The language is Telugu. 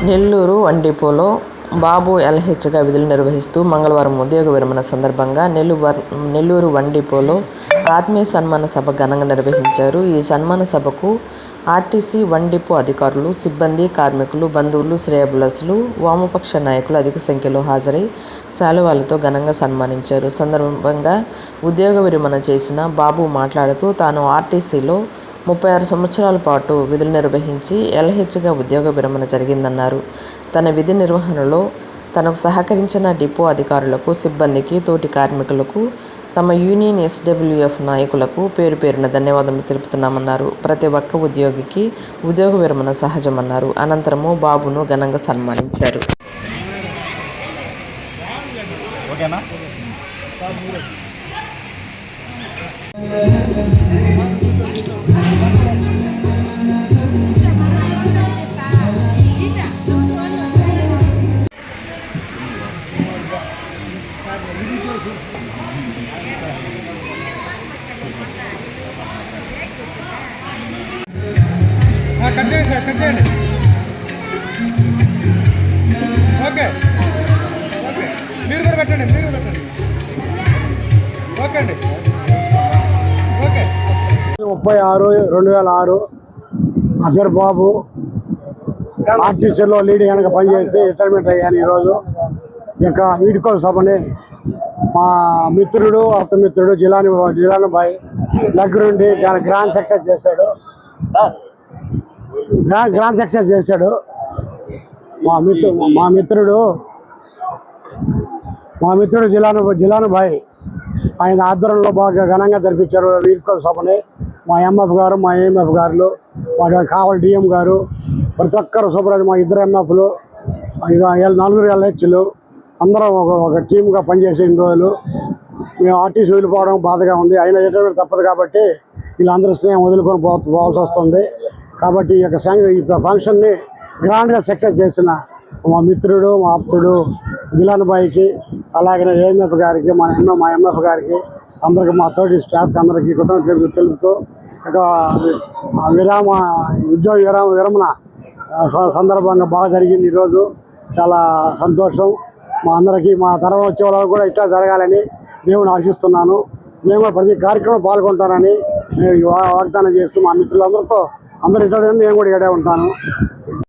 నెల్లూరు వన్-డిపోలో బాబు ఎల్హెచ్గా విధులు నిర్వహిస్తూ మంగళవారం ఉద్యోగ విరమణ సందర్భంగా నెల్లూరు వన్-డిపోలో ఆత్మీయ సన్మాన సభ ఘనంగా నిర్వహించారు. ఈ సన్మాన సభకు ఆర్టీసీ వన్-డిపో అధికారులు, సిబ్బంది, కార్మికులు, బంధువులు, శ్రేయోభిలాషులు, వామపక్ష నాయకులు అధిక సంఖ్యలో హాజరై శాలువాలతో ఘనంగా సన్మానించారు. సందర్భంగా ఉద్యోగ విరమణ చేసిన బాబు మాట్లాడుతూ తాను ఆర్టీసీలో 36 సంవత్సరాల పాటు విధులు నిర్వహించి ఎల్హెచ్గా ఉద్యోగ విరమణ జరిగిందన్నారు. తన విధి నిర్వహణలో తనకు సహకరించిన డిపో అధికారులకు, సిబ్బందికి, తోటి కార్మికులకు, తమ యూనియన్ ఎస్డబ్ల్యూఎఫ్ నాయకులకు పేరు పేరున ధన్యవాదాలు తెలుపుతున్నామన్నారు. ప్రతి ఒక్క ఉద్యోగికి ఉద్యోగ విరమణ సహజమన్నారు. అనంతరము బాబును ఘనంగా సన్మానించారు. కట్ చేయండి సార్, కట్ చేయండి. ఓకే ఓకే, మీరు కూడా పెట్టండి, మీరు కూడా పెట్టండి. ఓకే అండి, ఓకే. 36/2006 అజర్ బాబు ఆర్టీసీలో లీడింగ్ కనుక పనిచేసి రిటైర్మెంట్ అయ్యాను. ఈరోజు ఇక వీడ్కోల సభని మా మిత్రుడు, ఆప్తమిత్రుడు జిలాని భాయ్ దగ్గరుండి గ్రాండ్ సక్సెస్ చేశాడు. మా మిత్రుడు జిలాని భాయ్ ఆయన ఆధ్వర్యంలో బాగా ఘనంగా జరిపించారు వీడ్కోల సభని. మా ఎంఎఫ్ గారు, మా ఏఎంఎఫ్ గారు, మా కావల్ డిఎం గారు, ప్రతి ఒక్కరు సూపర్వైజర్, మా 2 ఎంఎఫ్లు, 4 ఎల్హెచ్లు అందరం ఒక టీమ్గా పనిచేసే ఇన్ని రోజులు. మేము ఆర్టీసీ వదిలిపోవడం బాధగా ఉంది. అయినా రిటైర్మెంట్ తప్పదు కాబట్టి వీళ్ళందరూ స్నేహం వదులుకొని పోవాల్సి వస్తుంది. కాబట్టి ఈ ఫంక్షన్ని గ్రాండ్గా సక్సెస్ చేసిన మా మిత్రుడు, మా ఆప్తుడు జిలాని భాయ్కి, అలాగే ఏఎంఎఫ్ గారికి, మా ఎంఎఫ్ గారికి, అందరికీ, మా తోటి స్టాఫ్కి అందరికీ కృతజ్ఞతలు తెలుపుతూ ఇక ఉద్యోగ విరమణ సందర్భంగా బాగా జరిగింది. ఈరోజు చాలా సంతోషం. మా అందరికీ, మా తరం వచ్చే వాళ్ళకు కూడా ఇట్లా జరగాలని దేవుని ఆశిస్తున్నాను. మేము కూడా ప్రతి కార్యక్రమం పాల్గొంటానని వాగ్దానం చేస్తూ మా మిత్రులందరితో అందరూ ఇట్లా నేను కూడా ఇక్కడే ఉంటాను.